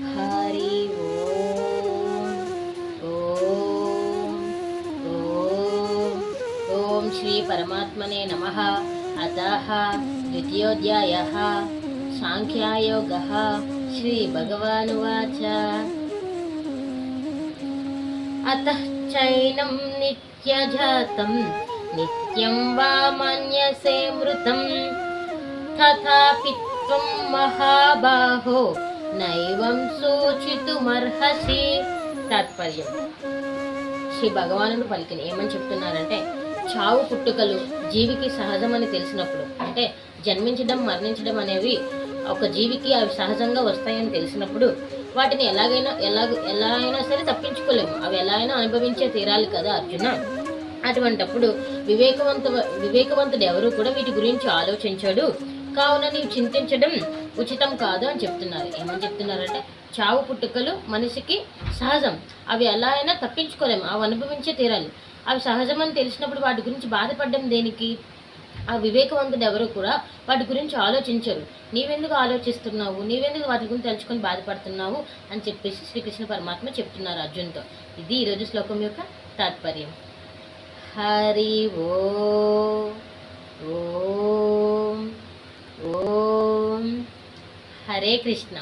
हरि ओम ओम ओम ओम श्री परमात्मने नमः। अतः द्वितीयोऽध्यायः सांख्ययोगः। श्री भगवानुवाच अतः चैनं नित्यजातं नित्यं वा मन्यसे मृतं तथापि त्वं महाबाहो నైవం సూచితుమర్హసి. తాత్పర్యం. శ్రీ భగవానుడు పలికిన ఏమని చెప్తున్నారంటే, చావు పుట్టుకలు జీవికి సహజమని తెలిసినప్పుడు, అంటే జన్మించడం మరణించడం అనేవి ఒక జీవికి అవి సహజంగా వస్తాయని తెలిసినప్పుడు వాటిని ఎలా అయినా సరే తప్పించుకోలేము. అవి ఎలా అయినా అనుభవించే తీరాలి కదా అర్జున. అటువంటప్పుడు వివేకవంతుడు ఎవరు కూడా వీటి గురించి ఆలోచించాడు. కావున నీవు చింతించడం ఉచితం కాదు అని చెప్తున్నారు. ఏమని చెప్తున్నారంటే, చావు పుట్టుకలు మనిషికి సహజం, అవి ఎలా అయినా తప్పించుకోలేము, అవి అనుభవించే తీరాలి. అవి సహజమని తెలిసినప్పుడు వాటి గురించి బాధపడడం దేనికి? ఆ వివేకవంతుడు ఎవరు కూడా వాటి గురించి ఆలోచించరు. నీవెందుకు ఆలోచిస్తున్నావు, నీవెందుకు వాటి గురించి తలుచుకొని బాధపడుతున్నావు అని చెప్పేసి శ్రీకృష్ణ పరమాత్మ చెప్తున్నారు అర్జున్తో. ఇది ఈరోజు శ్లోకం యొక్క తాత్పర్యం. హరి ఓం ఓం ఓం. హరే కృష్ణ.